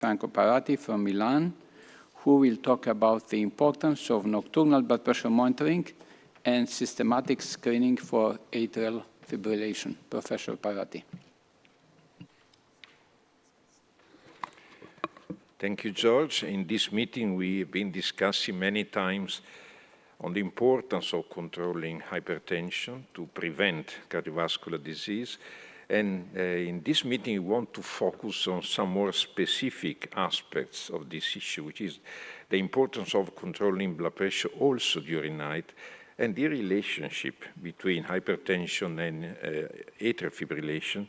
Franco Parati from Milan, who will talk about the importance of nocturnal blood pressure monitoring and systematic screening for atrial fibrillation. Professor Parati. Thank you, George. In this meeting, we have been discussing many times on the importance of controlling hypertension to prevent cardiovascular disease. And in this meeting, we want to focus on some more specific aspects of this issue, which is the importance of controlling blood pressure also during night and the relationship between hypertension and atrial fibrillation,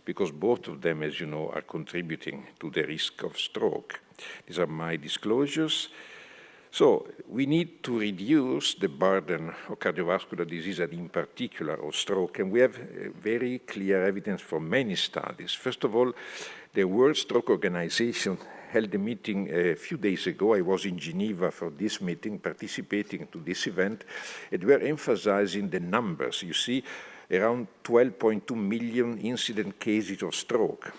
because both of them, as you know, are contributing to the risk of stroke. These are my disclosures. So we need to reduce the burden of cardiovascular disease and in particular of stroke. And we have very clear evidence from many studies. First of all, the World Stroke Organization held a meeting a few days ago. I was in Geneva for this meeting, participating to this event, and we're emphasizing the numbers. You see, around 12.2 million incident cases of stroke.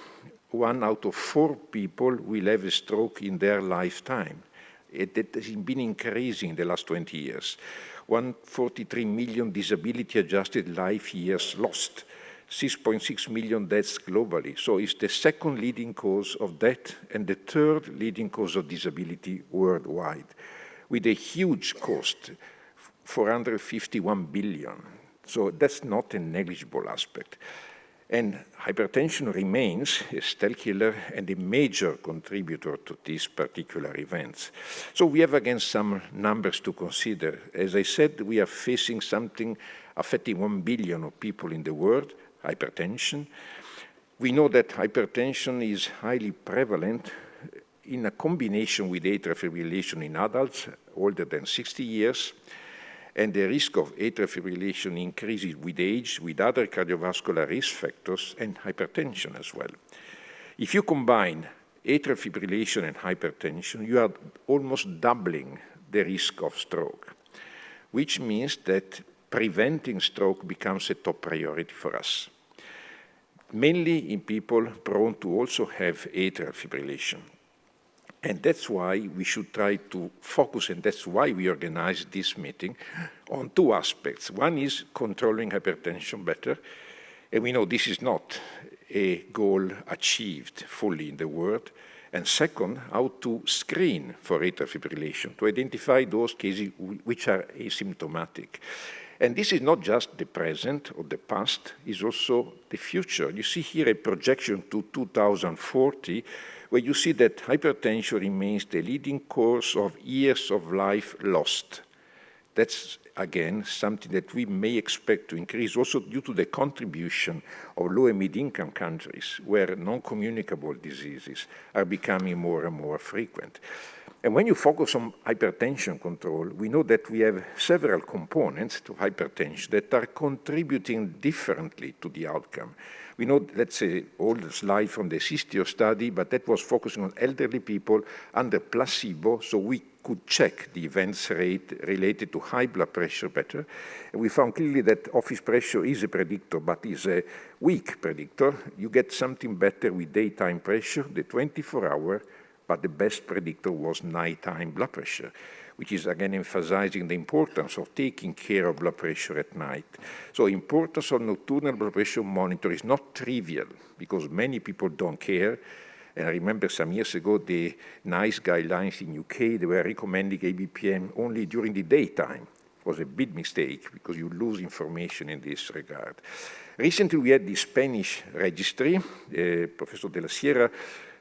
1 out of 4 people will have a stroke in their lifetime. It has been increasing in the last 20 years. 143 million disability-adjusted life years lost, 6.6 million deaths globally. So it's the second leading cause of death and the third leading cause of disability worldwide, with a huge cost, 451 billion. So that's not a negligible aspect. And hypertension remains a stealth killer and a major contributor to these particular events. So we have again some numbers to consider. As I said, we are facing something affecting 1 billion of people in the world, hypertension. We know that hypertension is highly prevalent in a combination with atrial fibrillation in adults older than 60 years. And the risk of atrial fibrillation increases with age, with other cardiovascular risk factors, and hypertension as well. If you combine atrial fibrillation and hypertension, you are almost doubling the risk of stroke, which means that preventing stroke becomes a top priority for us, mainly in people prone to also have atrial fibrillation. And that's why we should try to focus, and that's why we organized this meeting, on 2 aspects. One is controlling hypertension better, and we know this is not a goal achieved fully in the world. And second, how to screen for atrial fibrillation, to identify those cases which are asymptomatic. And this is not just the present or the past, it's also the future. You see here a projection to 2040, where you see that hypertension remains the leading cause of years of life lost. That's, again, something that we may expect to increase also due to the contribution of low and mid-income countries, where non-communicable diseases are becoming more and more frequent. And when you focus on hypertension control, we know that we have several components to hypertension that are contributing differently to the outcome. We know that's an old slide from the SISTIO study, but that was focusing on elderly people under placebo, so we could check the events rate related to high blood pressure better. And we found clearly that office pressure is a predictor, but is a weak predictor. You get something better with daytime pressure, the 24-hour, but the best predictor was nighttime blood pressure, which is again emphasizing the importance of taking care of blood pressure at night. So importance of nocturnal blood pressure monitor is not trivial, because many people don't care. And I remember some years ago, the NICE guidelines in UK, they were recommending ABPM only during the daytime. It was a big mistake, because you lose information in this regard. Recently, we had the Spanish registry. Professor de la Sierra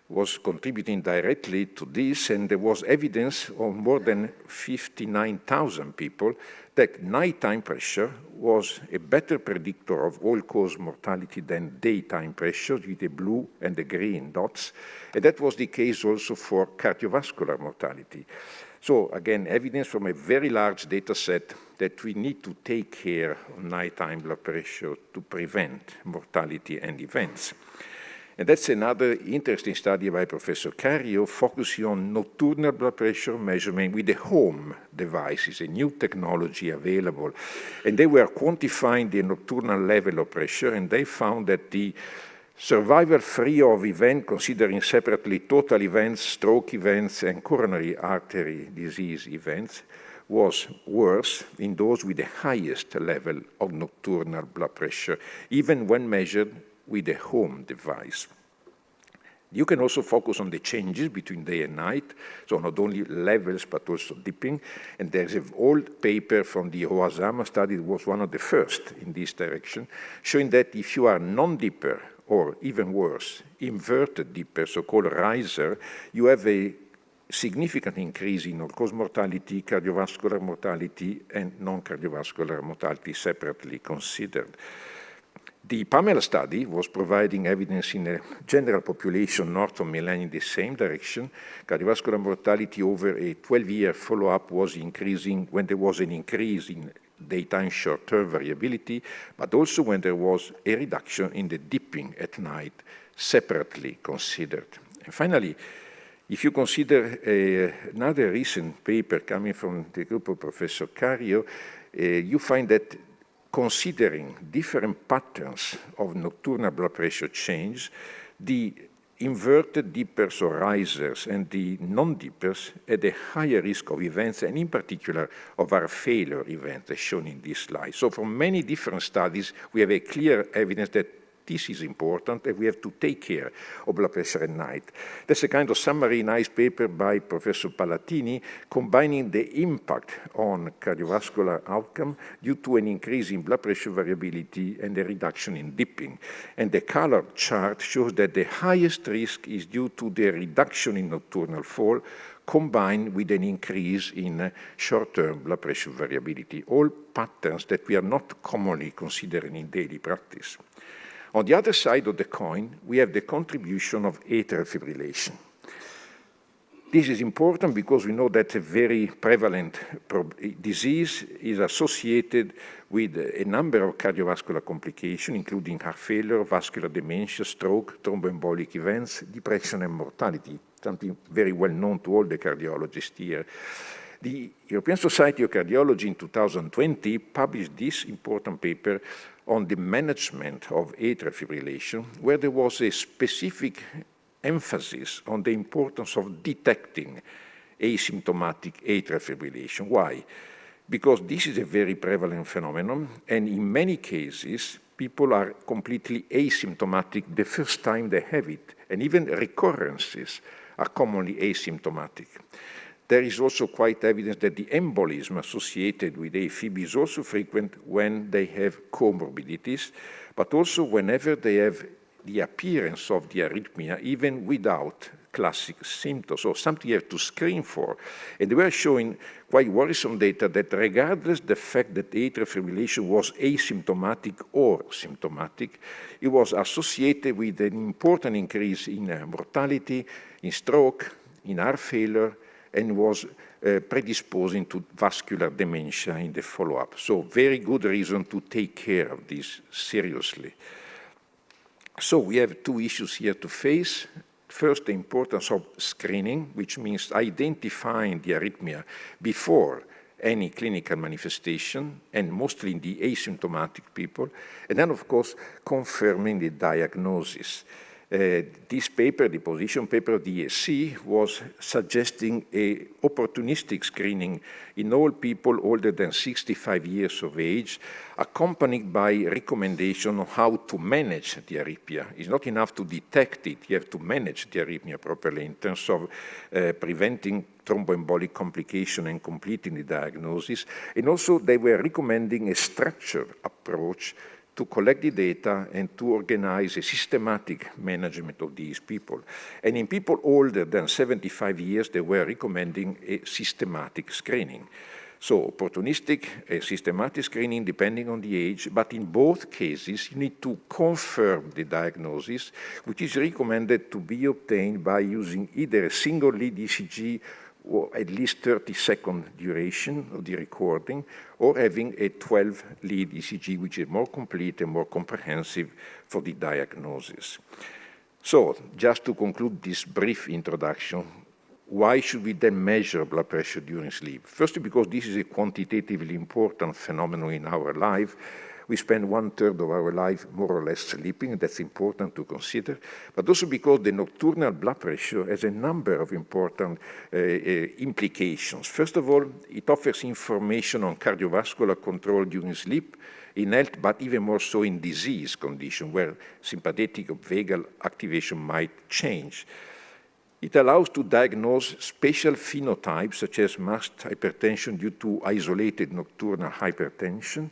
was contributing directly to this, and there was evidence on more than 59,000 people that nighttime pressure was a better predictor of all-cause mortality than daytime pressure with the blue and the green dots. And that was the case also for cardiovascular mortality. So again, evidence from a very large data set that we need to take care of nighttime blood pressure to prevent mortality and events. And that's another interesting study by Professor Cario, focusing on nocturnal blood pressure measurement with the home devices, a new technology available. And they were quantifying the nocturnal level of pressure, and they found that the Survival free of event, considering separately total events, stroke events, and coronary artery disease events, was worse in those with the highest level of nocturnal blood pressure, even when measured with a home device. You can also focus on the changes between day and night, so not only levels but also dipping. And there's an old paper from the Oasama study that was one of the first in this direction, showing that if you are non-dipper, or even worse, inverted dipper, so-called riser, you have a significant increase in all-cause mortality, cardiovascular mortality, and non-cardiovascular mortality separately considered. The PAMELA study was providing evidence in a general population north of Milan in the same direction. Cardiovascular mortality over a 12-year follow-up was increasing when there was an increase in daytime short-term variability, but also when there was a reduction in the dipping at night, separately considered. And finally, if you consider another recent paper coming from the group of Professor Cario, you find that considering different patterns of nocturnal blood pressure change, the inverted dippers or risers and the non-dippers had a higher risk of events, and in particular of heart failure events, as shown in this slide. So from many different studies, we have a clear evidence that this is important, and we have to take care of blood pressure at night. That's a kind of summary, nice paper by Professor Palatini, combining the impact on cardiovascular outcome due to an increase in blood pressure variability and a reduction in dipping. And the colored chart shows that the highest risk is due to the reduction in nocturnal fall, combined with an increase in short-term blood pressure variability, all patterns that we are not commonly considering in daily practice. On the other side of the coin, we have the contribution of atrial fibrillation. This is important because we know that a very prevalent disease is associated with a number of cardiovascular complications, including heart failure, vascular dementia, stroke, thromboembolic events, depression, and mortality, something very well known to all the cardiologists here. The European Society of Cardiology in 2020 published this important paper on the management of atrial fibrillation, where there was a specific emphasis on the importance of detecting asymptomatic atrial fibrillation. Why? Because this is a very prevalent phenomenon, and in many cases, people are completely asymptomatic the first time they have it, and even recurrences are commonly asymptomatic. There is also quite evidence that the embolism associated with AFib is also frequent when they have comorbidities, but also whenever they have the appearance of the arrhythmia, even without classic symptoms, or something you have to screen for. And they were showing quite worrisome data that regardless the fact that atrial fibrillation was asymptomatic or symptomatic, it was associated with an important increase in mortality, in stroke, in heart failure, and was predisposing to vascular dementia in the follow-up. So very good reason to take care of this seriously. So we have two issues here to face. First, the importance of screening, which means identifying the arrhythmia before any clinical manifestation, and mostly in the asymptomatic people. And then, of course, confirming the diagnosis. This paper, the position paper of the ESC, was suggesting a opportunistic screening in all people older than 65 years of age, accompanied by recommendation on how to manage the arrhythmia. It's not enough to detect it, you have to manage the arrhythmia properly in terms of preventing thromboembolic complication and completing the diagnosis. And also they were recommending a structured approach to collect the data and to organize a systematic management of these people. And in people older than 75 years, they were recommending a systematic screening. So opportunistic, a systematic screening depending on the age, but in both cases, you need to confirm the diagnosis, which is recommended to be obtained by using either a single lead ECG or at least 30-second duration of the recording, or having a 12-lead ECG, which is more complete and more comprehensive for the diagnosis. So, just to conclude this brief introduction, why should we then measure blood pressure during sleep? Firstly, because this is a quantitatively important phenomenon in our life. We spend 1/3 of our life more or less sleeping, and that's important to consider, but also because the nocturnal blood pressure has a number of important implications. First of all, it offers information on cardiovascular control during sleep, in health, but even more so in disease condition, where sympathetic or vagal activation might change. It allows to diagnose spatial phenotypes, such as masked hypertension due to isolated nocturnal hypertension,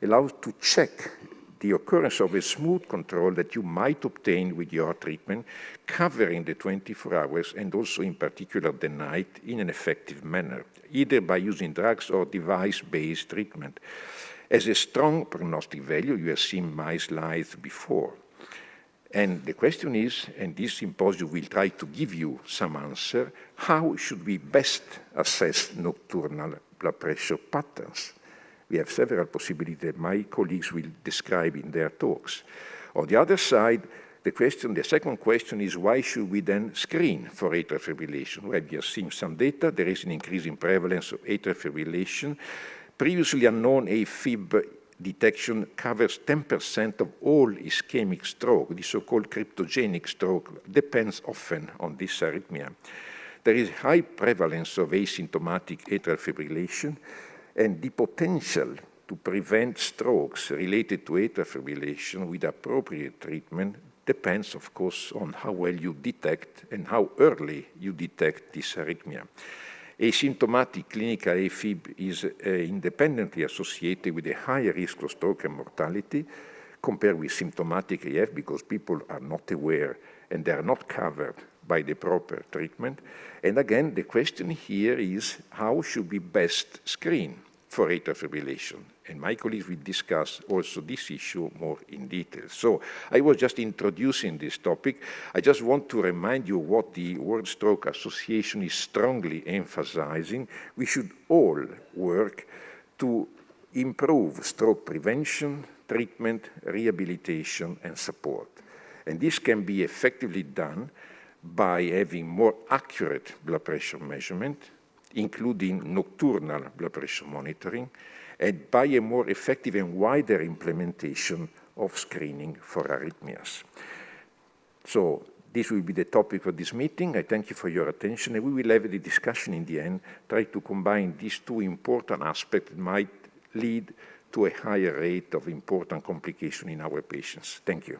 allows to check the occurrence of a smooth control that you might obtain with your treatment, covering the 24 hours and also in particular the night in an effective manner, either by using drugs or device-based treatment. Has a strong prognostic value. You have seen my slides before. And the question is, and this symposium will try to give you some answer, how should we best assess nocturnal blood pressure patterns? We have several possibilities that my colleagues will describe in their talks. On the other side, the second question is, why should we then screen for atrial fibrillation? Well, we have seen some data. There is an increasing prevalence of atrial fibrillation. Previously unknown AFib detection covers 10% of all ischemic stroke. The so-called cryptogenic stroke depends often on this arrhythmia. There is high prevalence of asymptomatic atrial fibrillation, and the potential to prevent strokes related to atrial fibrillation with appropriate treatment depends, of course, on how well you detect and how early you detect this arrhythmia. Asymptomatic clinical AFib is independently associated with a higher risk of stroke and mortality compared with symptomatic AF because people are not aware and they are not covered by the proper treatment. And again, the question here is, how should we best screen for atrial fibrillation? And my colleagues will discuss also this issue more in detail. So I was just introducing this topic. I just want to remind you what the World Stroke Association is strongly emphasizing. We should all work to improve stroke prevention, treatment, rehabilitation, and support. And this can be effectively done by having more accurate blood pressure measurement, including nocturnal blood pressure monitoring, and by a more effective and wider implementation of screening for arrhythmias. So this will be the topic of this meeting. I thank you for your attention, and we will have the discussion in the end, try to combine these two important aspects that might lead to a higher rate of important complication in our patients. Thank you.